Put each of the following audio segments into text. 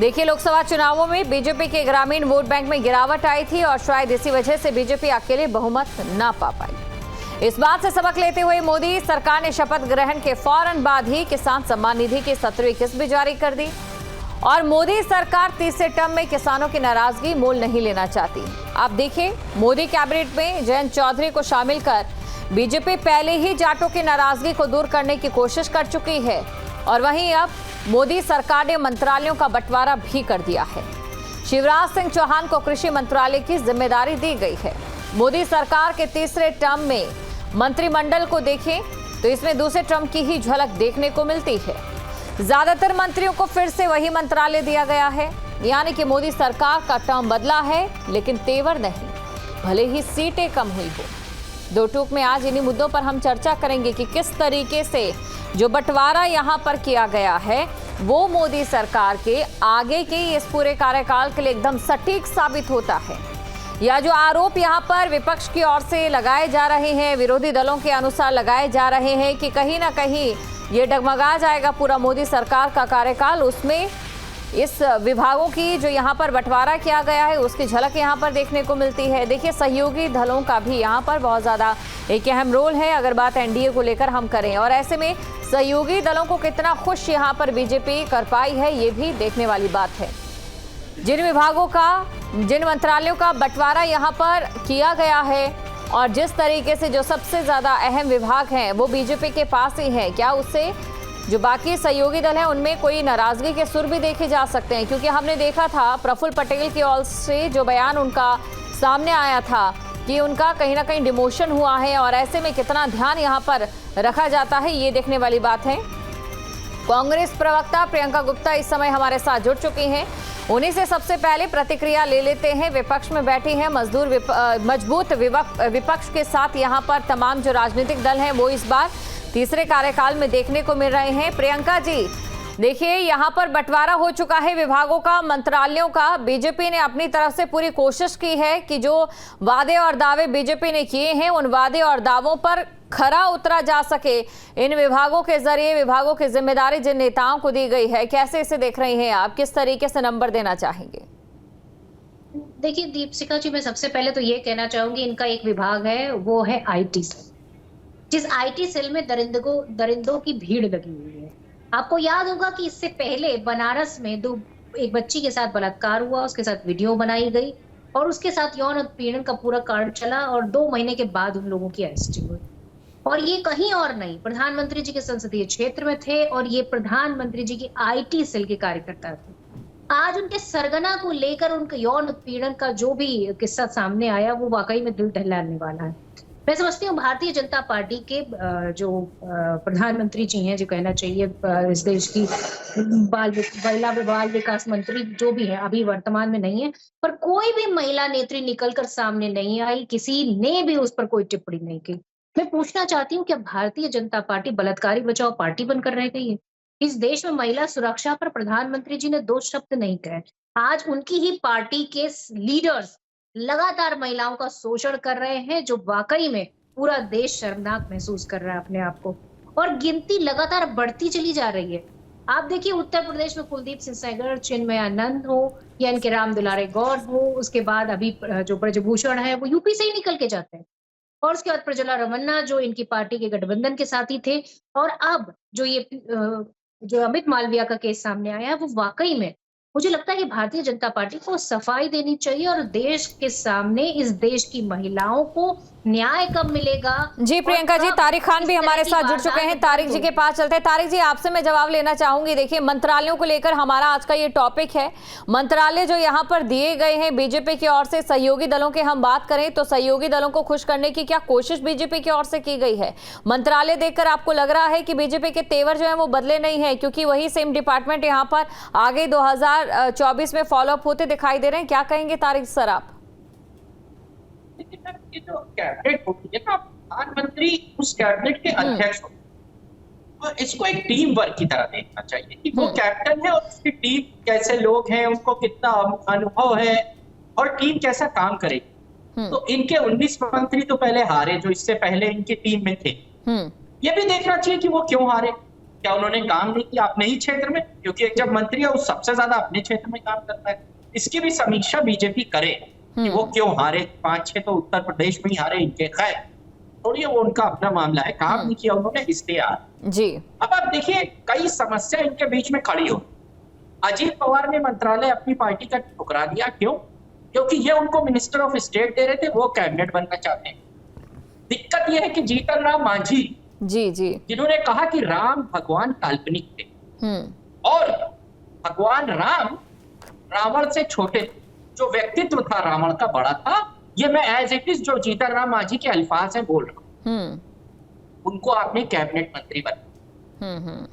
देखिए, लोकसभा चुनावों में बीजेपी के ग्रामीण वोट बैंक में गिरावट आई थी और शायद इसी वजह से बीजेपी अकेले बहुमत ना पा पाई। इस बात से सबक लेते हुए मोदी सरकार ने शपथ ग्रहण के फौरन बाद ही किसान सम्मान निधि की 17वीं किस्त भी जारी कर दी और मोदी सरकार तीसरे टर्म में किसानों की नाराजगी मोल नहीं लेना चाहती। आप देखिए, मोदी कैबिनेट में जयंत चौधरी को शामिल कर बीजेपी पहले ही जाटों की नाराजगी को दूर करने की कोशिश कर चुकी है और वहीं अब मोदी सरकार ने मंत्रालयों का बंटवारा भी कर दिया है। शिवराज सिंह चौहान को कृषि मंत्रालय की जिम्मेदारी दी गई है। मोदी सरकार के तीसरे टर्म में मंत्रिमंडल को देखें तो इसमें दूसरे टर्म की ही झलक देखने को मिलती है। ज्यादातर मंत्रियों को फिर से वही मंत्रालय दिया गया है, यानी कि मोदी सरकार का टर्म बदला है लेकिन तेवर नहीं, भले ही सीटें कम हुई हो। दो टूक में आज इन्हीं मुद्दों पर हम चर्चा करेंगे कि किस तरीके से जो बंटवारा यहां पर किया गया है वो मोदी सरकार के आगे के इस पूरे कार्यकाल के लिए एकदम सटीक साबित होता है, या जो आरोप यहां पर विपक्ष की ओर से लगाए जा रहे हैं, विरोधी दलों के अनुसार लगाए जा रहे हैं कि कहीं ना कहीं ये डगमगा जाएगा पूरा मोदी सरकार का कार्यकाल, उसमें इस विभागों की जो यहाँ पर बंटवारा किया गया है उसकी झलक यहाँ पर देखने को मिलती है। देखिए, सहयोगी दलों का भी यहाँ पर बहुत ज़्यादा एक अहम रोल है अगर बात एनडीए को लेकर हम करें, और ऐसे में सहयोगी दलों को कितना खुश यहाँ पर बीजेपी कर पाई है ये भी देखने वाली बात है। जिन विभागों का, जिन मंत्रालयों का बंटवारा यहाँ पर किया गया है और जिस तरीके से जो सबसे ज़्यादा अहम विभाग हैं वो बीजेपी के पास ही हैं, क्या उससे जो बाकी सहयोगी दल हैं उनमें कोई नाराजगी के सुर भी देखे जा सकते हैं? क्योंकि हमने देखा था प्रफुल्ल पटेल की ओर से जो बयान उनका सामने आया था कि उनका कहीं ना कहीं डिमोशन हुआ है और ऐसे में कितना ध्यान यहाँ पर रखा जाता है ये देखने वाली बात है। कांग्रेस प्रवक्ता प्रियंका गुप्ता इस समय हमारे साथ जुड़ चुकी हैं, उन्हीं से सबसे पहले प्रतिक्रिया ले लेते हैं। विपक्ष में बैठी हैं, मजबूत विपक्ष के साथ यहाँ पर तमाम जो राजनीतिक दल हैं वो इस बार तीसरे कार्यकाल में देखने को मिल रहे हैं। प्रियंका जी, देखिए, यहाँ पर बंटवारा हो चुका है विभागों का, मंत्रालयों का। बीजेपी ने अपनी तरफ से पूरी कोशिश की है कि जो वादे और दावे बीजेपी ने किए हैं उन वादे और दावों पर खरा उतरा जा सके। इन विभागों के जरिए विभागों की जिम्मेदारी जिन नेताओं को दी गई है, कैसे इसे देख रही हैं आप, किस तरीके से नंबर देना चाहेंगे? देखिए दीपशिखा जी, मैं सबसे पहले तो ये कहना चाहूंगी, इनका एक विभाग है वो है आईटी सेल। जिस आईटी सेल में दरिंदों की भीड़ लगी हुई है। आपको याद होगा कि इससे पहले बनारस में एक बच्ची के साथ बलात्कार हुआ, उसके साथ वीडियो बनाई गई और उसके साथ यौन उत्पीड़न का पूरा कांड चला और 2 महीने के बाद उन लोगों की अरेस्ट हुई। और ये कहीं और नहीं, प्रधानमंत्री जी के संसदीय क्षेत्र में थे और ये प्रधानमंत्री जी की आईटी सेल के कार्यकर्ता थे। आज उनके सरगना को लेकर उनके यौन उत्पीड़न का जो भी किस्सा सामने आया वो वाकई में दिल दहलाने वाला है। मैं समझती हूँ भारतीय जनता पार्टी के जो प्रधानमंत्री जी हैं, जो कहना चाहिए इस देश की बाल विकास मंत्री जो भी है, अभी वर्तमान में नहीं है, पर कोई भी महिला नेत्री निकलकर सामने नहीं आई, किसी ने भी उस पर कोई टिप्पणी नहीं की। मैं पूछना चाहती हूँ, क्या भारतीय जनता पार्टी बलात्कारी बचाओ पार्टी बनकर रह गई है? इस देश में महिला सुरक्षा पर प्रधानमंत्री जी ने 2 शब्द नहीं कहे। आज उनकी ही पार्टी के लीडर्स लगातार महिलाओं का शोषण कर रहे हैं, जो वाकई में पूरा देश शर्मनाक महसूस कर रहा है अपने आप को, और गिनती लगातार बढ़ती चली जा रही है। आप देखिए, उत्तर प्रदेश में कुलदीप सिंह सेंगर, चिन्मयानंद हो या इनके राम दुलारे गौर हो, उसके बाद अभी जो ब्रजभूषण है वो यूपी से ही निकल के जाते हैं, और उसके बाद प्रज्वला रमन्ना जो इनकी पार्टी के गठबंधन के साथी थे, और अब जो अमित मालविया का केस सामने आया है, वो वाकई में मुझे लगता है कि भारतीय जनता पार्टी को सफाई देनी चाहिए और देश के सामने इस देश की महिलाओं को न्याय कब मिलेगा। जी प्रियंका जी, तारिक खान भी हमारे साथ जुड़ चुके हैं, तारिक जी के पास चलते हैं। तारिक जी, आपसे मैं जवाब लेना चाहूंगी। देखिए, मंत्रालयों को लेकर हमारा आज का ये टॉपिक है। मंत्रालय जो यहाँ पर दिए गए हैं बीजेपी की ओर से, सहयोगी दलों की हम बात करें तो सहयोगी दलों को खुश करने की क्या कोशिश बीजेपी की ओर से की गई है? मंत्रालय देखकर आपको लग रहा है कि बीजेपी के तेवर जो है वो बदले नहीं है, क्योंकि वही सेम डिपार्टमेंट यहाँ पर आगे 2024 में फॉलोअप होते दिखाई दे रहे हैं? क्या कहेंगे तारिक सर आप? ये जो कैबिनेट होती है ना, प्रधानमंत्री उस कैबिनेट के अध्यक्ष होते हैं और इसको एक टीम वर्क की तरह देखना चाहिए कि वो कैप्टन है और उसकी टीम कैसे लोग हैं, उनको कितना अनुभव है और टीम कैसा काम करेगी। तो इनके 19 मंत्री तो पहले हारे जो इससे पहले इनकी टीम में थे। ये भी देखना चाहिए कि वो क्यों हारे। क्या उन्होंने काम नहीं किया अपने ही क्षेत्र में? क्योंकि एक जब मंत्री है वो सबसे ज्यादा अपने क्षेत्र में काम करता है। इसकी भी समीक्षा बीजेपी करे कि वो क्यों हारे। 5-6 तो उत्तर प्रदेश में ही हारे इनके, खैर थोड़ी वो उनका अपना मामला है, काम नहीं किया उन्होंने इसलिए हारे। जी अब आप देखिए कई समस्या इनके बीच में खड़ी हो। अजीत पवार ने मंत्रालय अपनी पार्टी का ठुकरा दिया, क्यों? क्योंकि ये उनको मिनिस्टर ऑफ स्टेट दे रहे थे, वो कैबिनेट बनना चाहते हैं। दिक्कत यह है कि जीतन राम मांझी जी जी जिन्होंने कहा कि राम भगवान काल्पनिक थे और भगवान राम रावण से छोटे, जो व्यक्तित्व था रावण का बड़ा था। ये मैं एज इट इज जो जीतन राम मांझी के अल्फाज हैं बोल रहा हूँ। उनको आपने कैबिनेट मंत्री बना।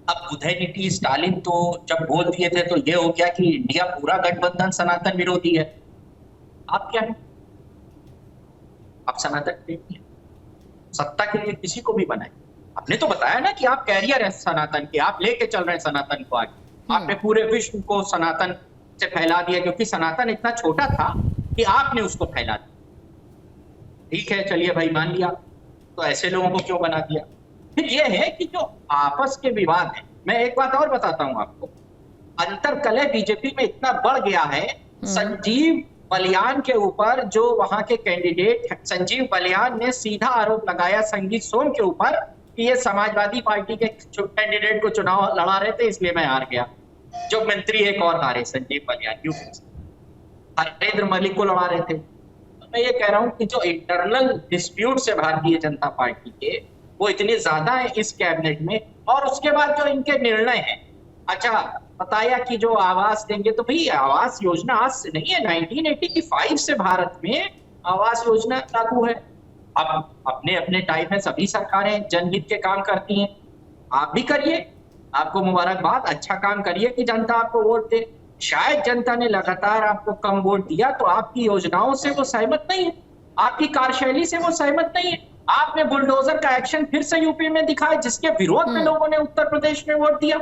अब उदयनिधि स्टालिन तो जब बोल दिए थे तो ये हो गया कि इंडिया पूरा गठबंधन सनातन विरोधी है। आप क्या है? आप सनातन विरोधी हैं। सत्ता के लिए किसी को भी बनाए। आपने तो बताया ना कि आप कैरियर है सनातन के, आप लेके चल रहे हैं सनातन को आगे। आपने पूरे विश्व को सनातन से फैला दिया, क्योंकि सनातन इतना छोटा था कि आपने उसको फैला दिया। ठीक है, चलिए भाई मान लिया, तो ऐसे लोगों को क्यों बना दिया? फिर ये है कि जो आपस के विवाद है, मैं एक बात और बताता हूं आपको, अंतरकलह बीजेपी में इतना बढ़ गया है। संजीव बलियान के ऊपर, जो वहां के कैंडिडेट संजीव बलियान ने सीधा आरोप लगाया संगीत सोम के ऊपर कि ये समाजवादी पार्टी के कैंडिडेट को चुनाव लड़ा रहे थे, इसलिए मैं हार गया। जो मंत्री एक और हारे, संजीव बलियान, यूपी से हरेंद्र मलिक को लड़ा रहे थे। तो मैं ये कह रहा हूं कि जो इंटरनल डिस्प्यूट से भारतीय जनता पार्टी के, वो इतने ज्यादा है इस कैबिनेट में। और उसके बाद जो इनके निर्णय हैं, अच्छा बताया कि जो आवास देंगे, तो भाई आवास योजना आज से नहीं है, 1985 से भारत में आवास योजना लागू है। अब अपने अपने टाइम में सभी सरकारें जनहित के काम करती हैं, आप भी करिए, आपको मुबारकबाद, अच्छा काम करिए कि जनता आपको वोट दे। शायद जनता ने लगातार आपको कम वोट दिया तो आपकी योजनाओं से वो सहमत नहीं है, आपकी कार्यशैली से वो सहमत नहीं है। आपने बुलडोजर का एक्शन फिर से यूपी में दिखाया, जिसके विरोध में लोगों ने उत्तर प्रदेश में वोट दिया।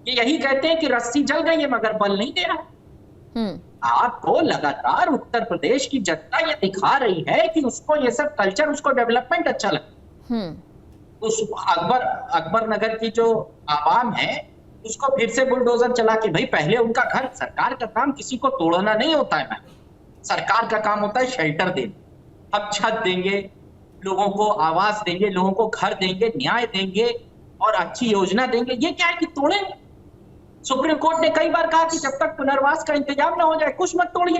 ये यही कहते हैं कि रस्सी जल गई है मगर बल नहीं दे रहा। आपको लगातार उत्तर प्रदेश की जनता ये दिखा रही है कि उसको ये सब कल्चर, उसको डेवलपमेंट अच्छा लगता है। उस अकबर नगर की जो आवाम है उसको फिर से बुलडोजर चला के, भाई पहले उनका घर, सरकार का काम किसी को तोड़ना नहीं होता है मैम, सरकार का काम होता है शेल्टर देना। हम छत देंगे, लोगों को आवास देंगे, लोगों को घर देंगे, न्याय देंगे और अच्छी योजना देंगे। ये क्या है कि तोड़ेंगे? सुप्रीम कोर्ट ने कई बार कहा कि जब तक पुनर्वास का इंतजाम ना हो जाए कुछ मत तोड़िए।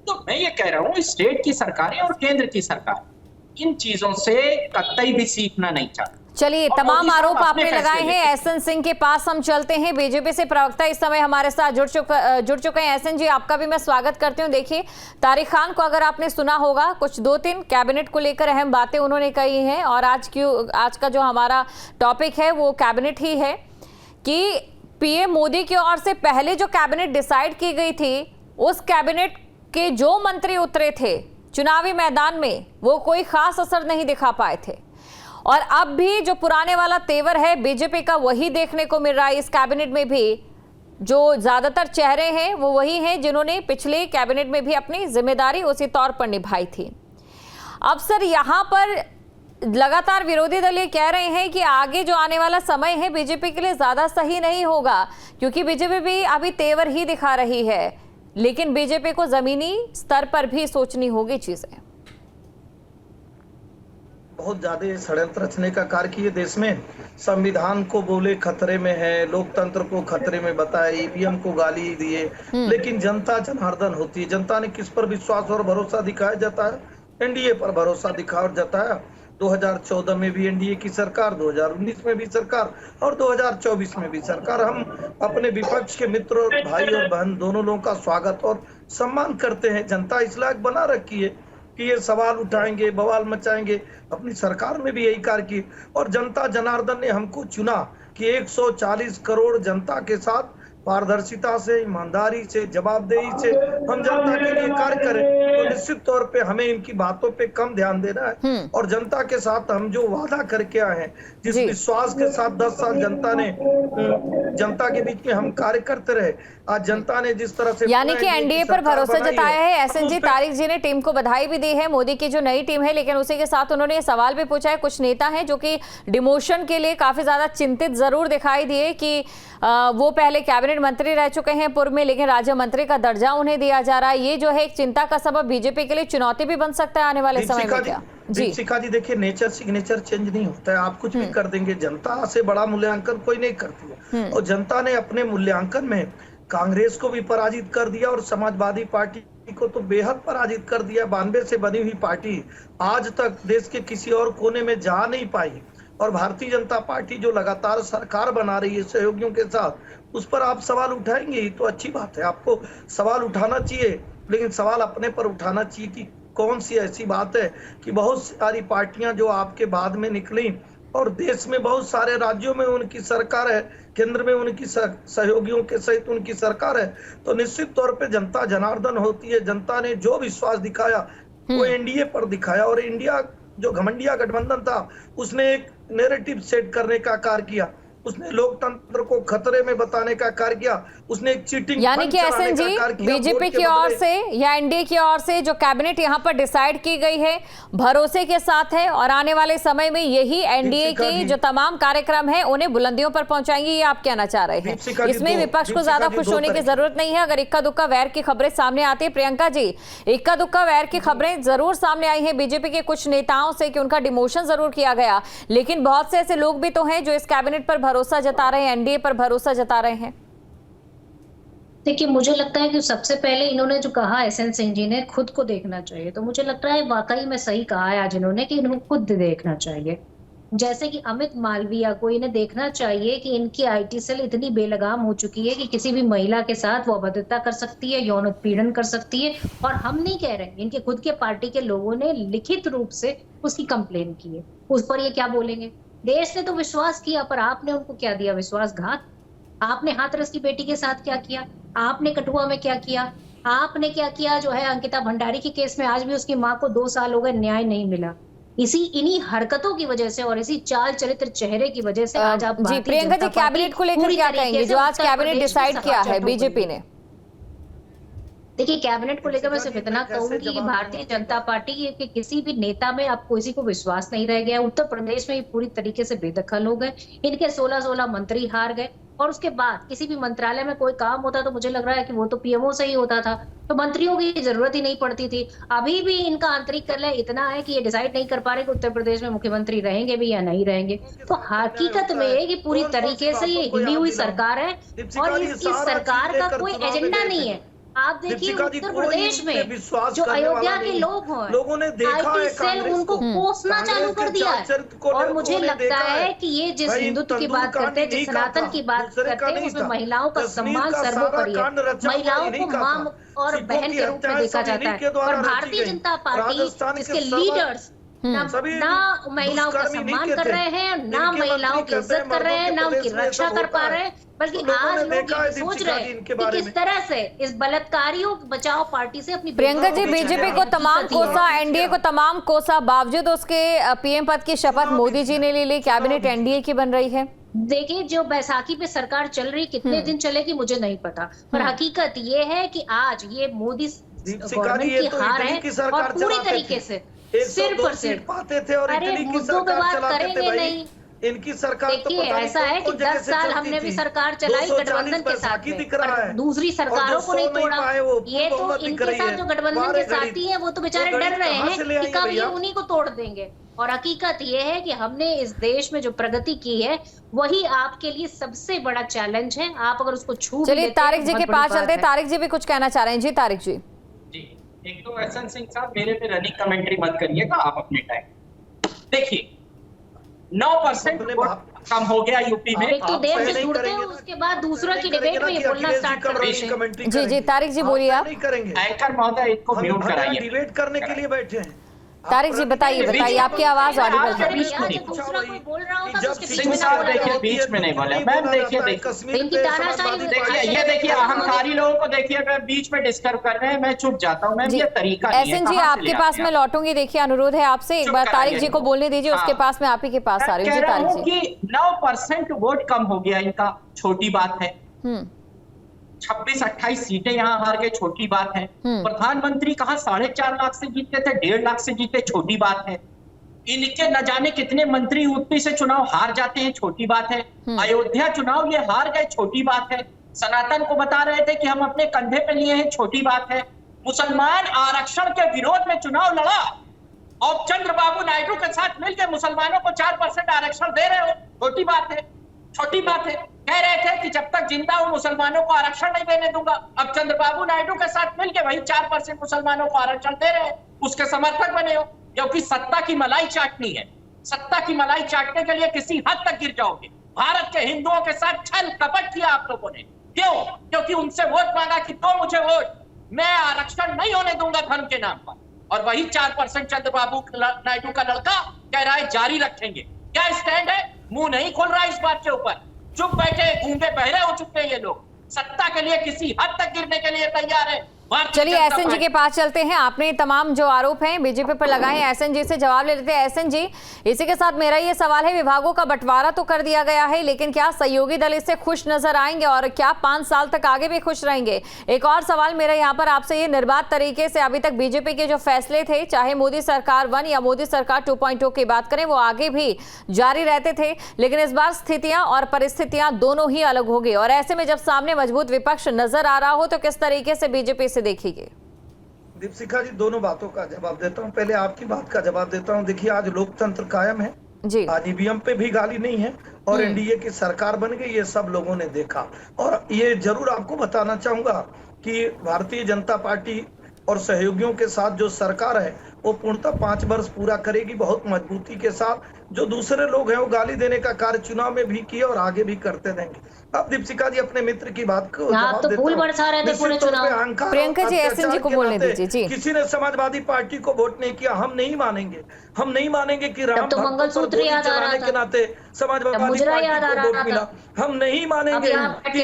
तो मैं ये कह रहा हूँ, स्टेट की सरकारें और केंद्र की सरकार इन चीजों से कतई भी सीखना नहीं चाहती। चलिए, तमाम आरोप आपने लगाए हैं। एसएन सिंह के पास हम चलते हैं। बीजेपी से प्रवक्ता इस समय हमारे साथ जुड़ चुके हैं। एसएन जी, आपका भी मैं स्वागत करती हूं। देखिए, तारिक खान को अगर आपने सुना होगा, कुछ 2-3 कैबिनेट को लेकर अहम बातें उन्होंने कही हैं और आज का जो हमारा टॉपिक है वो कैबिनेट ही है कि पीएम मोदी की ओर से पहले जो कैबिनेट डिसाइड की गई थी, उस कैबिनेट के जो मंत्री उतरे थे चुनावी मैदान में, वो कोई खास असर नहीं दिखा पाए थे। और अब भी जो पुराने वाला तेवर है बीजेपी का, वही देखने को मिल रहा है। इस कैबिनेट में भी जो ज्यादातर चेहरे हैं वो वही हैं जिन्होंने पिछले कैबिनेट में भी अपनी जिम्मेदारी उसी तौर पर निभाई थी। अब सर, यहाँ पर लगातार विरोधी दल ये कह रहे हैं कि आगे जो आने वाला समय है बीजेपी के लिए ज्यादा सही नहीं होगा, क्योंकि बीजेपी भी अभी तेवर ही दिखा रही है, लेकिन बीजेपी को जमीनी स्तर पर भी सोचनी होगी चीजें। बहुत ज्यादा षड्यंत्र रचने का कार्य किए देश में। संविधान को बोले खतरे में है, लोकतंत्र को खतरे में बताए, ईवीएम को गाली दिए, लेकिन जनता जनार्दन होती है। जनता ने किस पर विश्वास और भरोसा दिखाया जाता है? एनडीए पर भरोसा दिखाया जाता है। 2014 में भी एनडीए की सरकार, 2019 में भी सरकार और 2024 में भी सरकार। हम अपने विपक्ष के मित्रों, भाई और बहन दोनों लोगों का स्वागत और सम्मान करते हैं। जनता इस लायक बना रखी है कि ये सवाल उठाएंगे, बवाल मचाएंगे। अपनी सरकार में भी यही कार्य की और जनता जनार्दन ने हमको चुना कि 140 करोड़ जनता के साथ पारदर्शिता से, ईमानदारी से, जवाबदेही से हम जनता के लिए कार्य करें, तो निश्चित तौर पे हमें इनकी बातों पे कम ध्यान देना है और जनता के साथ हम जो वादा करके आए हैं, जिस विश्वास के साथ 10 साल जनता के बीच में हम कार्य करते रहे, आज जनता ने जिस तरह से यानी कि एनडीए पर भरोसा जताया है। एसएन जी, तारिक जी ने टीम को बधाई भी दी है, मोदी की जो नई टीम है, लेकिन उसी के साथ उन्होंने ये सवाल भी पूछा है, कुछ नेता हैं जो कि डिमोशन के लिए काफी ज्यादा चिंतित जरूर दिखाई दिए कि वो पहले कैबिनेट मंत्री रह चुके हैं पूर्व में, लेकिन राज्य मंत्री का दर्जा उन्हें दिया जा रहा है। ये जो है एक चिंता का सबब बीजेपी के लिए चुनौती भी बन सकता है आने वाले समय में क्या? जी शिखा जी, देखिए नेचर सिग्नेचर चेंज नहीं होता है, आप कुछ भी कर देंगे, जनता से बड़ा मूल्यांकन कोई नहीं करती है। और जनता ने अपने मूल्यांकन में कांग्रेस को भी पराजित कर दिया और समाजवादी पार्टी को तो बेहद पराजित कर दिया। 92 से बनी हुई पार्टी आज तक देश के किसी और कोने में जा नहीं पाई, और भारतीय जनता पार्टी जो लगातार सरकार बना रही है सहयोगियों के साथ, उस पर आप सवाल उठाएंगे ही तो अच्छी बात है, आपको सवाल उठाना चाहिए, लेकिन सवाल अपने पर उठाना चाहिए कि कौन सी ऐसी बात है कि बहुत सारी पार्टियां जो आपके बाद में निकली और देश में बहुत सारे राज्यों में उनकी सरकार है, केंद्र में उनकी सहयोगियों के सहित उनकी सरकार है, तो निश्चित तौर पे जनता जनार्दन होती है। जनता ने जो विश्वास दिखाया वो एनडीए पर दिखाया, और इंडिया जो घमंडिया गठबंधन था उसने एक नैरेटिव सेट करने का कार्य किया, उसने लोकतंत्र को खतरे में बताने का कार्य किया, उसने एक चीटिंग, यानी कि एसएन जी, बीजेपी की ओर से या एनडीए की ओर से जो कैबिनेट यहां पर डिसाइड की गई है भरोसे के साथ है, और आने वाले समय में यही एनडीए की जो तमाम कार्यक्रम है उन्हें बुलंदियों पर पहुंचाएंगे, ये आप कहना चाह रहे हैं? इसमें विपक्ष को ज्यादा खुश होने की जरूरत नहीं है। अगर इक्का दुक्का वैर की खबरें सामने आती है, प्रियंका जी, इक्का दुक्का वैर की खबरें जरूर सामने आई है बीजेपी के कुछ नेताओं से कि उनका डिमोशन जरूर किया गया, लेकिन बहुत से ऐसे लोग भी तो हैं जो इस कैबिनेट पर भरोसा जता रहे हैं, एनडीए पर भरोसा जता रहे हैं। देखिए, मुझे लगता है कि सबसे पहले इन्होंने जो कहा एसएन सिंह जी ने, खुद को देखना चाहिए, तो मुझे लगता है वाकई में सही कहा है आज इन्होंने कि इनको खुद देखना चाहिए। जैसे कि अमित मालविया को इन्हें देखना चाहिए कि इनकी आईटी सेल इतनी बेलगाम हो चुकी है कि किसी भी महिला के साथ वो अभद्रता कर सकती है, यौन उत्पीड़न कर सकती है, और हम नहीं कह रहे, इनके खुद के पार्टी के लोगों ने लिखित रूप से उसकी कंप्लेन की है। उस पर ये क्या बोलेंगे? देश ने तो विश्वास किया, पर आपने उनको क्या दिया? विश्वासघात। आपने हाथरस की बेटी के साथ क्या किया? आपने कठुआ में क्या किया? आपने क्या किया जो है अंकिता भंडारी के केस में आज भी उसकी मां को 2 साल हो गए, न्याय नहीं मिला। इन्हीं हरकतों की वजह से और इसी चाल चरित्र चेहरे की वजह से आज आप जी प्रियंका जी, कैबिनेट को लेकर क्या कहेंगे जो आज कैबिनेट डिसाइड किया है बीजेपी ने? देखिए, कैबिनेट को लेकर मैं सिर्फ इतना कहूंगी कि भारतीय जनता पार्टी के किसी भी नेता में अब किसी को विश्वास नहीं रह गया। उत्तर प्रदेश में पूरी तरीके से बेदखल हो गए, इनके 16 मंत्री हार गए, और उसके बाद किसी भी मंत्रालय में कोई काम होता तो मुझे लग रहा है कि वो तो पीएमओ से ही होता था, तो मंत्रियों की जरूरत ही नहीं पड़ती थी। अभी भी इनका आंतरिक कलह इतना है कि ये डिसाइड नहीं कर पा रहे कि उत्तर प्रदेश में मुख्यमंत्री रहेंगे भी या नहीं रहेंगे। तो हकीकत में ये पूरी तरीके से ये हिली हुई सरकार है, और इस सरकार का कोई एजेंडा नहीं है। आप देखिए उत्तर प्रदेश में जो अयोध्या के लोगों ने आईटी सेल उनको कोसना चालू कर दिया है, और मुझे लगता है कि ये जिस हिंदुत्व की बात करते हैं, जिस सनातन की बात करते हैं, उसमें महिलाओं का सम्मान सर्वोपरि है। महिलाओं को मां और बहन के रूप में देखा जाता है, और भारतीय जनता पार्टी इसके लीडर्स ना महिलाओं का सम्मान कर रहे हैं, ना महिलाओं की इज्जत कर रहे हैं, ना उनकी रक्षा कर पा रहे हैं, बल्कि आज लोग ये सोच रहे हैं कि किस तरह से इस बलात्कारियों बचाओ पार्टी से अपनी। प्रियंका जी, बीजेपी को तमाम कोसा, एनडीए को तमाम कोसा, बावजूद उसके पीएम पद की शपथ मोदी जी ने ले ली, कैबिनेट एनडीए की बन रही है। देखिए, जो बैसाखी पे सरकार चल रही, कितने दिन चलेगी मुझे नहीं पता, पर हकीकत ये है कि आज ये मोदी गवर्नमेंट की हार है, और पूरी तरीके से सिर पर सिर पाते थे और अरे मुद्दों पे बात करेंगे नहीं। इनकी सरकार देखिए, ऐसा है कि 10 साल हमने भी सरकार चलाई गठबंधन के साथ में, पर दूसरी सरकारों को नहीं तोड़ा। ये तो इनके साथ जो गठबंधन के साथी हैं वो तो बेचारे डर रहे हैं कि कब ये उन्हीं को तोड़ देंगे। और हकीकत ये है कि हमने इस देश में जो प्रगति की है वही आपके लिए सबसे बड़ा चैलेंज है। आप अगर उसको छू, चलिए तारिक जी के पास चलते हैं। तारिक जी भी कुछ कहना चाह रहे हैं। जी तारिक जी। एक तो एसएन सिंह साहब, मेरे पे रनिंग कमेंट्री मत करिएगा आप अपने टाइम। देखिए 9% कम हो गया यूपी में। देर से जुड़ते हैं, उसके बाद दूसरों की डिबेट में ये बोलना स्टार्ट कर देते हैं। जी जी तारिक जी बोलिए आप। एंकर महोदय, इसको म्यूट कराइए। डिबेट करने के लिए बैठे हैं। तारिक जी बताइए आपकी आवाज ऑडिबल है। बीच में नहीं दूसरा कोई बोल रहा होगा तो उसके सिंह साहब देखिए बीच में नहीं बोले। मैम देखिए इनकी तानाशाही देखिए ये देखिए अहंकारी लोगों को देखिए अगर बीच में डिस्टर्ब कर रहे हैं मैं चुप जाता हूँ। मैम ये तरीका नहीं है। एसएन जी आपके पास में लौटूंगी। देखिए अनुरोध है आपसे, एक बार तारिक जी को बोलने दीजिए, उसके पास में आप ही के पास आ रही हूँ। जी तारिक जी, 9% वोट कम हो गया इनका, छोटी बात है। 26-28 सीटें यहाँ हार गए, छोटी बात है। प्रधानमंत्री कहाँ 4.5 लाख से जीतते थे, 1.5 लाख से जीते, छोटी बात है। इनके न जाने कितने मंत्री यूपी से चुनाव हार जाते हैं, छोटी बात है। अयोध्या चुनाव ये हार गए, छोटी बात है। सनातन को बता रहे थे कि हम अपने कंधे पे लिए हैं, छोटी बात है। मुसलमान आरक्षण के विरोध में चुनाव लड़ा और चंद्रबाबू नायडू के साथ मिलकर मुसलमानों को 4% आरक्षण दे रहे हो, छोटी बात है। छोटी बात है। कह रहे थे कि जब तक जिंदा हूं मुसलमानों को आरक्षण नहीं देने दूंगा। अब चंद्रबाबू नायडू के साथ मिलकर वही 4% मुसलमानों को आरक्षण दे रहे हो, उसके समर्थक बने हो। क्योंकि सत्ता की मलाई चाटनी है। सत्ता की मलाई चाटने के लिए किसी हद तक गिर जाओगे। भारत के हिंदुओं के साथ छल कपट किया आप लोगों ने। क्यों? क्योंकि उनसे वोट मांगा कि दो मुझे वोट, मैं आरक्षण नहीं होने दूंगा धर्म के नाम पर। और वही 4% चंद्रबाबू नायडू का लड़का कह रहा है जारी रखेंगे। क्या स्टैंड है? मुंह नहीं खोल रहा इस बात के ऊपर, चुप बैठे, गूंगे बहरे हो चुके हैं ये लोग। सत्ता के लिए किसी हद तक गिरने के लिए तैयार है। चलिए एसएन जी के पास चलते हैं। आपने तमाम जो आरोप हैं बीजेपी पर लगाए हैं, एसएन जी से जवाब ले लेते हैं। एसएन जी, इसी के साथ मेरा ये सवाल है, विभागों का बंटवारा तो कर दिया गया है, लेकिन क्या सहयोगी दल इससे खुश नजर आएंगे और क्या 5 साल तक आगे भी खुश रहेंगे? एक और सवाल मेरा यहाँ पर आपसे, ये निर्बाध तरीके से अभी तक बीजेपी के जो फैसले थे, चाहे मोदी सरकार 1 या मोदी सरकार 2.0 की बात करें, वो आगे भी जारी रहते थे, लेकिन इस बार स्थितियां और परिस्थितियां दोनों ही अलग हो गई। और ऐसे में जब सामने मजबूत विपक्ष नजर आ रहा हो तो किस तरीके से बीजेपी से देखिए? दीपशिखा जी, दोनों बातों का जवाब देता हूं। पहले आपकी बात का जवाब देता हूं। देखिए आज लोकतंत्र कायम है जी, आज ईवीएम पे भी गाली नहीं है और एनडीए की सरकार बन गई, ये सब लोगों ने देखा। और ये जरूर आपको बताना चाहूंगा कि भारतीय जनता पार्टी और सहयोगियों के साथ जो सरकार है वो पूर्णतः 5 वर्ष पूरा करेगी, बहुत मजबूती के साथ। जो दूसरे लोग हैं वो गाली देने का कार्य चुनाव में भी किए और आगे भी करते रहेंगे। अब दीपशिखा जी अपने मित्र की बात को आप तो फूल बरसा रहे थे पूरे चुनाव। प्रियंका जी एसएन जी को बोलने दीजिए। जी, किसी ने समाजवादी पार्टी को वोट नहीं किया, हम नहीं मानेंगे। हम नहीं मानेंगे कि राम तो मंगलसूत्र याद आ रहा के नाते समाजवादी पार्टी को वोट मिला। हम नहीं मानेंगे कि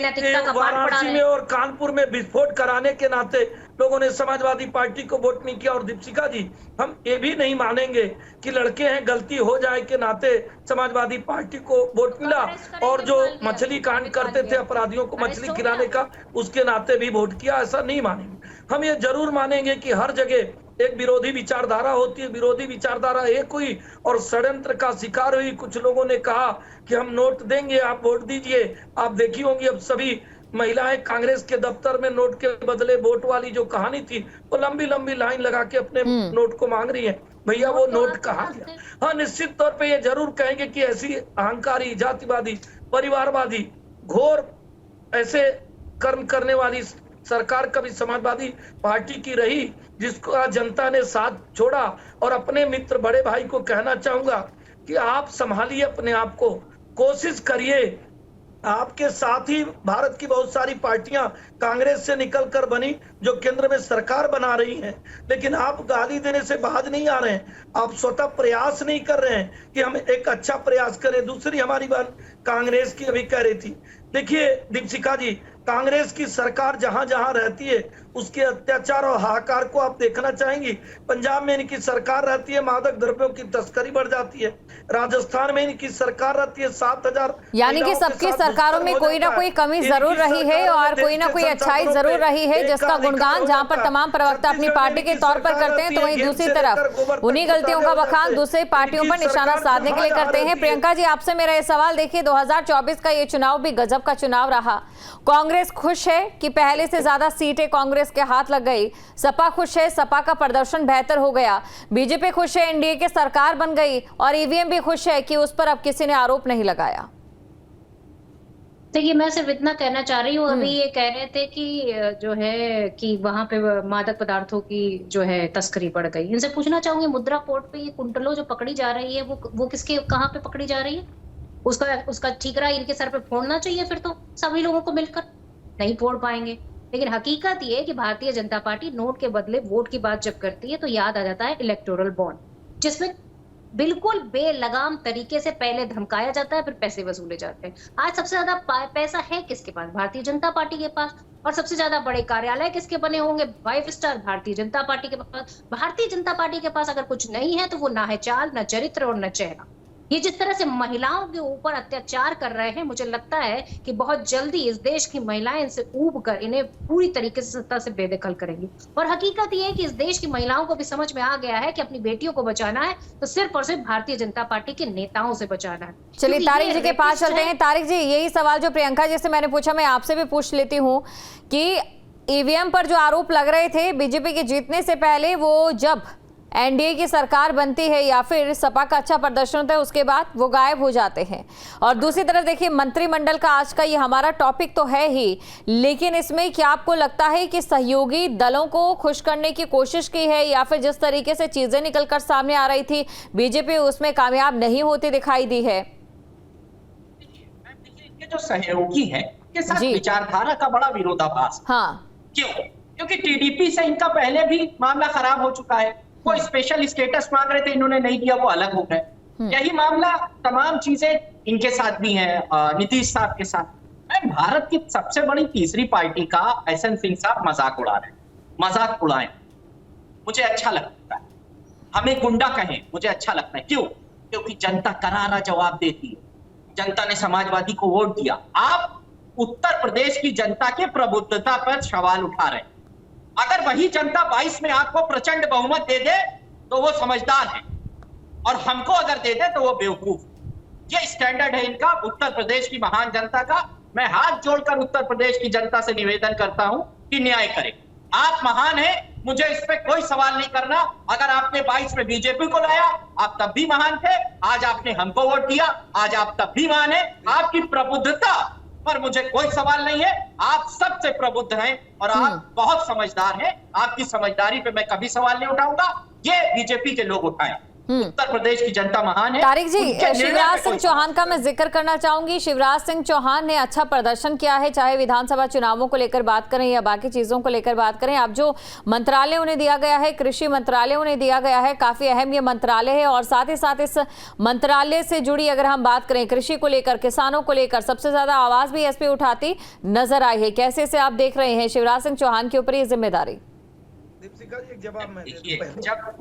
वाराणसी में और कानपुर में विस्फोट कराने के नाते लोगों ने समाजवादी पार्टी को वोट नहीं किया। और दीपशिखा जी, हम ये भी नहीं मानेंगे कि लड़के हैं, गलती हो जाए के नाते समाजवादी पार्टी को वोट मिला और जो मछली कांड करते थे अपराधियों को मछली खिलाने का, उसके नाते भी वोट किया। ऐसा नहीं मानेंगे। हम ये जरूर मानेंगे कि हर जगह एक विरोधी विचारधारा होती है, विरोधी विचारधारा एक हुई और षड्यंत्र का शिकार हुई। कुछ लोगों ने कहा कि हम नोट देंगे, आप वोट दीजिए। आप देखी होंगी अब सभी महिलाएं कांग्रेस के दफ्तर में नोट के बदले वोट वाली जो कहानी थी, वो लंबी लंबी लाइन लगा के अपने नोट को मांग रही है। भैया वो नोट कहाँ गया? हाँ, निश्चित तौर पे ये जरूर कहेंगे कि ऐसी अहंकारी, जातिवादी, परिवारवादी, घोर ऐसे कर्म करने वाली सरकार कभी समाजवादी पार्टी की रही, जिसको जनता ने साथ छोड़ा। और अपने मित्र बड़े भाई को कहना चाहूंगा कि आप संभालिए अपने आप को, कोशिश करिए। आपके साथ ही भारत की बहुत सारी पार्टियां कांग्रेस से निकलकर बनी जो केंद्र में सरकार बना रही हैं, लेकिन आप गाली देने से बाज नहीं आ रहे हैं। आप स्वतः प्रयास नहीं कर रहे हैं कि हम एक अच्छा प्रयास करें। दूसरी हमारी बात कांग्रेस की अभी कह रही थी। देखिए दीपशिखा जी, कांग्रेस की सरकार जहां जहां रहती है उसके अत्याचार और हाहाकार को आप देखना चाहेंगी। पंजाब में इनकी सरकार रहती है, मादक द्रव्यों की तस्करी बढ़ जाती है। राजस्थान में इनकी सरकार रहती है, 7,000। यानी कि सबकी सरकारों में कोई ना कोई कमी जरूर रही है और कोई ना कोई अच्छाई जरूर रही है, जिसका गुणगान जहां पर तमाम प्रवक्ता अपनी पार्टी के तौर पर करते हैं, तो वहीं दूसरी तरफ उन्हीं गलतियों का बखान दूसरी पार्टियों पर निशाना साधने के लिए करते हैं। प्रियंका जी, आपसे मेरा ये सवाल, देखिए 2024 का ये चुनाव भी गजब का चुनाव रहा। कांग्रेस खुश है कि पहले से ज्यादा सीटें कांग्रेस के हाथ लग गई, सपा खुश है, सपा का प्रदर्शन बेहतर हो गया, बीजेपी खुश है, एनडीए की सरकार बन गई, और ईवीएम भी खुश है कि उस पर अब किसी ने आरोप नहीं लगाया। देखिए, मैं सिर्फ इतना कहना चाह रही हूँ, अभी ये कह रहे थे कि जो है कि वहां पे मादक पदार्थों की जो है तस्करी बढ़ गई। इनसे पूछना चाहूंगी, मुद्रा पोर्ट पे ये कुंटलों जो पकड़ी जा रही है वो किसके कहाँ पे पकड़ी जा रही है? उसका ठीकरा इनके सर पे फोड़ना चाहिए। फिर तो सभी लोगों को मिलकर नहीं फोड़ पाएंगे। लेकिन हकीकत ये है कि भारतीय जनता पार्टी नोट के बदले वोट की बात जब करती है तो याद आ जाता है इलेक्टोरल बॉन्ड। जिसमें बिल्कुल बेलगाम तरीके से पहले धमकाया जाता है, फिर पैसे वसूले जाते हैं। आज सबसे ज्यादा पैसा है किसके पास? भारतीय जनता पार्टी के पास। और सबसे ज्यादा बड़े कार्यालय किसके बने होंगे? 5 स्टार भारतीय जनता पार्टी के पास। भारतीय जनता पार्टी के पास अगर कुछ नहीं है तो वो ना है चाल, ना चरित्र और न चेहरा। ये जिस तरह से महिलाओं के ऊपर अत्याचार कर रहे हैं, मुझे लगता है कि बहुत जल्दी इस देश की महिलाएं इनसे ऊब कर इन्हें पूरी तरीके से सत्ता से बेदखल करेंगी। और हकीकत ये है कि इस देश की महिलाओं को भी समझ में आ गया है कि अपनी बेटियों को बचाना है तो सिर्फ और सिर्फ भारतीय जनता पार्टी के नेताओं से बचाना है। चलिए तारिक जी के पास चलते हैं। तारिक जी, यही सवाल जो प्रियंका जी से मैंने पूछा, मैं आपसे भी पूछ लेती हूँ कि ईवीएम पर जो आरोप लग रहे थे बीजेपी के जीतने से पहले, वो जब एनडीए की सरकार बनती है या फिर सपा का अच्छा प्रदर्शन होता है उसके बाद वो गायब हो जाते हैं। और दूसरी तरफ देखिए, मंत्रिमंडल का आज का ये हमारा टॉपिक तो है ही, लेकिन इसमें क्या आपको लगता है कि सहयोगी दलों को खुश करने की कोशिश की है या फिर जिस तरीके से चीजें निकलकर सामने आ रही थी बीजेपी उसमें कामयाब नहीं होती दिखाई दी है? इनके जो सहयोगी है के साथ विचारधारा का बड़ा विरोधाभास। हाँ, क्यों? क्योंकि टीडीपी से इनका पहले भी मामला खराब हो चुका है। वो स्पेशल स्टेटस मांग रहे थे, इन्होंने नहीं दिया, वो अलग हो गए। यही मामला तमाम चीजें इनके साथ भी हैं, नीतीश साहब के साथ। भारत की सबसे बड़ी तीसरी पार्टी का एसएन सिंह साहब मजाक उड़ा रहे हैं। मजाक उड़ाएं, मुझे अच्छा लगता है। हमें गुंडा कहें, मुझे अच्छा लगता है। क्यों? क्योंकि जनता करारा जवाब देती है। जनता ने समाजवादी को वोट दिया। आप उत्तर प्रदेश की जनता के प्रबुद्धता पर सवाल उठा रहे हैं। अगर वही जनता 22 में आपको प्रचंड बहुमत दे दे तो वो समझदार है, और हमको अगर दे दे तो वो बेवकूफ। ये स्टैंडर्ड है इनका, उत्तर प्रदेश की महान जनता का। मैं हाथ जोड़कर उत्तर प्रदेश की जनता से निवेदन करता हूं कि न्याय करें। आप महान हैं, मुझे इस पे कोई सवाल नहीं करना। अगर आपने 22 में बीजेपी को लाया, आप तब भी महान थे। आज आपने हमको वोट दिया, आज आप तब भी महान है। आपकी प्रबुद्धता पर मुझे कोई सवाल नहीं है। आप सबसे प्रबुद्ध हैं और आप बहुत समझदार हैं। आपकी समझदारी पे मैं कभी सवाल नहीं उठाऊंगा। ये बीजेपी के लोग उठाएं। उत्तर प्रदेश की जनता महान है। तारिक जी, शिवराज सिंह चौहान का मैं जिक्र करना चाहूंगी। शिवराज सिंह चौहान ने अच्छा प्रदर्शन किया है, चाहे विधानसभा चुनावों को लेकर बात करें या बाकी चीजों को लेकर बात करें। अब जो मंत्रालय उन्हें दिया गया है, कृषि मंत्रालय उन्हें दिया गया है, काफी अहम ये मंत्रालय है। और साथ ही साथ इस मंत्रालय से जुड़ी अगर हम बात करें कृषि को लेकर, किसानों को लेकर, सबसे ज्यादा आवाज भी एसपी उठाती नजर आई है। कैसे से आप देख रहे हैं शिवराज सिंह चौहान के ऊपर ये जिम्मेदारी? दीपशिखा जी, एक जवाब मैं देखिए, जब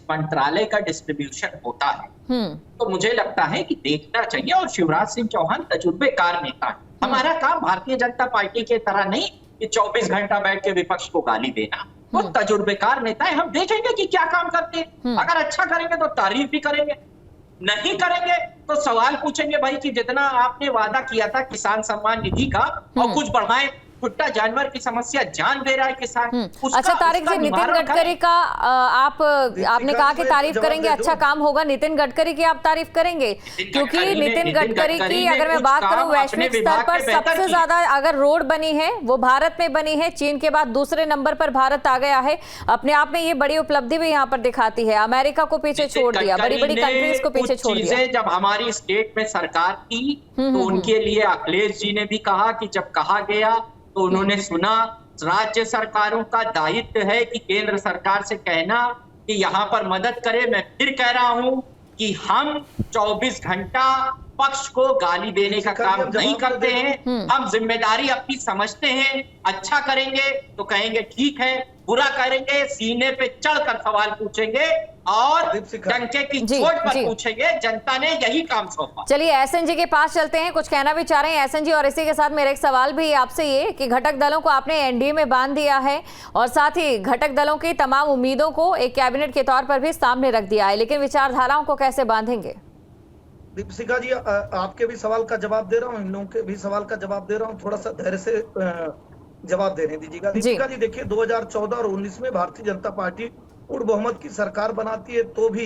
मंत्रालय का डिस्ट्रीब्यूशन होता है तो मुझे लगता है कि देखना चाहिए। और शिवराज सिंह चौहान तजुर्बेकार नेता है। हमारा काम भारतीय जनता पार्टी के तरह नहीं कि 24 घंटा बैठ के विपक्ष को गाली देना। वो तजुर्बेकार नेता है। हम देखेंगे कि क्या काम करते हैं। अगर अच्छा करेंगे तो तारीफ भी करेंगे, नहीं करेंगे तो सवाल पूछेंगे भाई कि जितना आपने वादा किया था किसान सम्मान निधि का और कुछ बढ़ाएं। भुट्टा जानवर की समस्या जान दे रहा है किसान। अच्छा तारिक जी, नितिन गडकरी का आपने कहा कि तारीफ करेंगे, अच्छा काम होगा। नितिन गडकरी की आप तारीफ करेंगे? क्योंकि नितिन गडकरी की अगर मैं बात करूं वैश्विक स्तर पर सबसे ज्यादा अगर रोड बनी है वो भारत में बनी है। चीन के बाद दूसरे नंबर पर भारत आ गया है। अपने आप में ये बड़ी उपलब्धि भी यहाँ पर दिखाती है। अमेरिका को पीछे छोड़ दिया, बड़ी बड़ी कंट्रीज को पीछे छोड़ दिया। जब हमारी स्टेट में सरकार थी तो उनके लिए अखिलेश जी ने भी कहा कि जब कहा गया तो उन्होंने सुना। राज्य सरकारों का दायित्व है कि केंद्र सरकार से कहना कि यहाँ पर मदद करे। मैं फिर कह रहा हूं कि हम 24 घंटा पक्ष को गाली देने का काम नहीं करते हैं। हम जिम्मेदारी अपनी समझते हैं। अच्छा करेंगे तो कहेंगे ठीक है, बुरा करेंगे सीने पे चढ़कर सवाल पूछेंगे और डंके की चोट पर पूछेंगे। जनता ने यही काम सौंपा। चलिए एसएन जी के पास चलते हैं, कुछ कहना भी चाह रहे हैं एसएन जी। और इसी के साथ मेरा एक सवाल भी आपसे ये कि घटक दलों को आपने एनडीए में बांध दिया है और साथ ही घटक दलों की तमाम उम्मीदों को एक कैबिनेट के तौर पर भी सामने रख दिया है, लेकिन विचारधाराओं को कैसे बांधेंगे? दीपशिखा जी, आपके भी सवाल का जवाब दे रहा हूँ, इन लोगों के भी सवाल का जवाब दे रहा हूँ। थोड़ा सा धैर्य से जवाब देने दीजिएगा। दीपशिखा जी देखिए, 2014 और 19 में भारतीय जनता पार्टी पूर्ण बहुमत की सरकार बनाती है तो भी,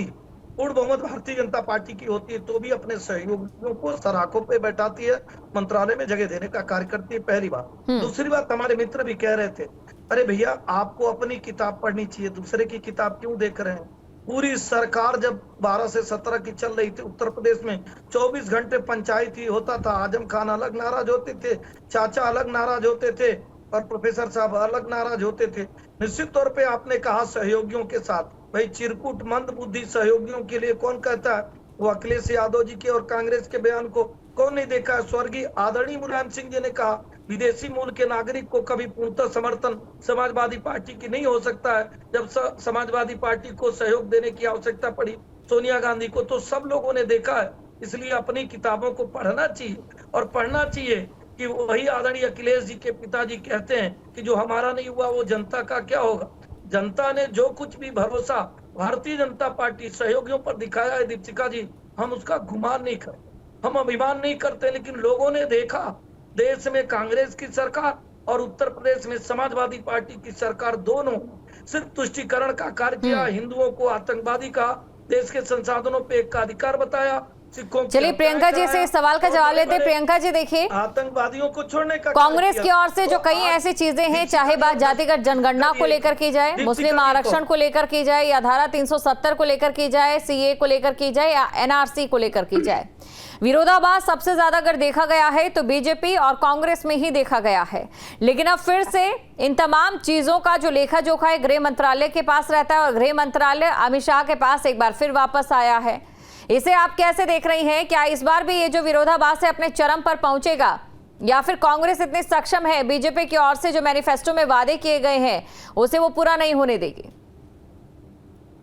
पूर्ण बहुमत भारतीय जनता पार्टी की होती है तो भी अपने सहयोगियों को सराखों पे बैठाती है, मंत्रालय में जगह देने का कार्य करती है। पहली बात। दूसरी बात, हमारे मित्र भी कह रहे थे, अरे भैया आपको अपनी किताब पढ़नी चाहिए, दूसरे की किताब क्यों देख रहे हैं? पूरी सरकार जब 12 से 17 की चल रही थी उत्तर प्रदेश में, 24 घंटे पंचायत ही होता था। आजम खान अलग नाराज होते थे, चाचा अलग नाराज होते थे और प्रोफेसर साहब अलग नाराज होते थे। निश्चित तौर पे आपने कहा सहयोगियों के साथ, भाई चिरकुट मंद बुद्धि सहयोगियों के लिए कौन कहता है? वो अखिलेश यादव जी के और कांग्रेस के बयान को कौन नहीं देखा है? स्वर्गीय आदरणीय मुलायम सिंह जी ने कहा विदेशी मूल के नागरिक को कभी पूर्णतः समर्थन समाजवादी पार्टी की नहीं हो सकता है। जब समाजवादी पार्टी को सहयोग देने की आवश्यकता पड़ी सोनिया गांधी को, तो सब लोगों ने देखा है। इसलिए अपनी किताबों को पढ़ना चाहिए और पढ़ना चाहिए कि वही आदरणीय अखिलेश जी के पिताजी कहते हैं कि जो हमारा नहीं हुआ वो जनता का क्या होगा। जनता ने जो कुछ भी भरोसा भारतीय जनता पार्टी सहयोगियों पर दिखाया है दीपिका जी, हम उसका गुमान नहीं करते, हम अभिमान नहीं करते। लेकिन लोगों ने देखा देश में कांग्रेस की सरकार और उत्तर प्रदेश में समाजवादी पार्टी की सरकार दोनों सिर्फ तुष्टीकरण का कार्य किया, हिंदुओं को आतंकवादी कहा, देश के संसाधनों पे एक का अधिकार बताया। चलिए प्रियंका जी से इस सवाल का जवाब लेते हैं। प्रियंका जी देखिए, आतंकवादियों को छोड़ने का कांग्रेस की ओर से जो कई ऐसी चीजें हैं, चाहे बात जातिगत जनगणना को लेकर की जाए, मुस्लिम आरक्षण को लेकर की जाए, या धारा 370 को लेकर की जाए, सीए को लेकर की जाए, या एनआरसी को लेकर की जाए, विरोधाभास सबसे ज्यादा अगर देखा गया है तो बीजेपी और कांग्रेस में ही देखा गया है। लेकिन अब फिर से इन तमाम चीजों का जो लेखा जोखा है गृह मंत्रालय के पास रहता है और गृह मंत्रालय अमित शाह के पास एक बार फिर वापस आया है। इसे आप कैसे देख रही हैं? क्या इस बार भी ये जो विरोधाभास है अपने चरम पर पहुंचेगा, या फिर कांग्रेस इतनी सक्षम है बीजेपी की ओर से जो मैनिफेस्टो में वादे किए गए हैं उसे वो पूरा नहीं होने देगी?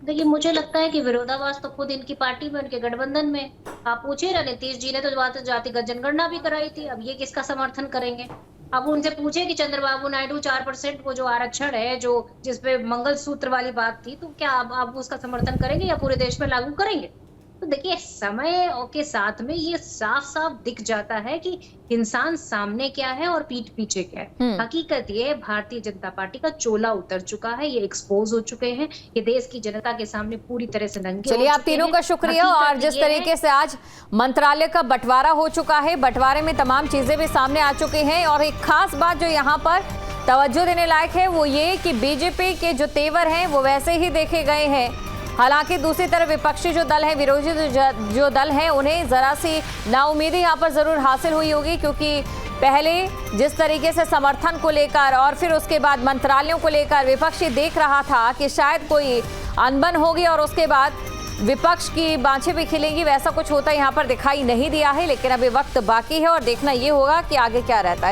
देखिए, मुझे लगता है कि विरोधाभास तो खुद इनकी पार्टी में, उनके गठबंधन में। आप पूछिए ना, नीतीश जी ने तो जातिगत जनगणना भी कराई थी, अब ये किसका समर्थन करेंगे? अब उनसे पूछे कि चंद्रबाबू नायडू 4% वो जो आरक्षण है, जो जिसपे मंगलसूत्र वाली बात थी, तो क्या आप उसका समर्थन करेंगे या पूरे देश में लागू करेंगे? तो देखिए, समय के साथ में ये साफ साफ दिख जाता है कि इंसान सामने क्या है और पीठ पीछे क्या है। हकीकत ये है, भारतीय जनता पार्टी का चोला उतर चुका है, ये एक्सपोज हो चुके हैं, ये देश की जनता के सामने पूरी तरह से नंगे हो चुके हैं। चलिए, आप तीनों का शुक्रिया। और जिस तरीके से आज मंत्रालय का बंटवारा हो चुका है, बंटवारे में तमाम चीजें भी सामने आ चुकी हैं, और एक खास बात जो यहाँ पर तवज्जो देने लायक है वो ये कि बीजेपी के जो तेवर हैं वो वैसे ही देखे गए हैं। हालांकि दूसरी तरफ विपक्षी जो दल है, विरोधी जो दल है, उन्हें जरा सी नाउमीदी यहाँ पर जरूर हासिल हुई होगी, क्योंकि पहले जिस तरीके से समर्थन को लेकर और फिर उसके बाद मंत्रालयों को लेकर विपक्षी देख रहा था कि शायद कोई अनबन होगी और उसके बाद विपक्ष की बाँछें भी खिलेंगी, वैसा कुछ होता यहाँ पर दिखाई नहीं दिया है। लेकिन अभी वक्त बाकी है और देखना ये होगा कि आगे क्या रहता है।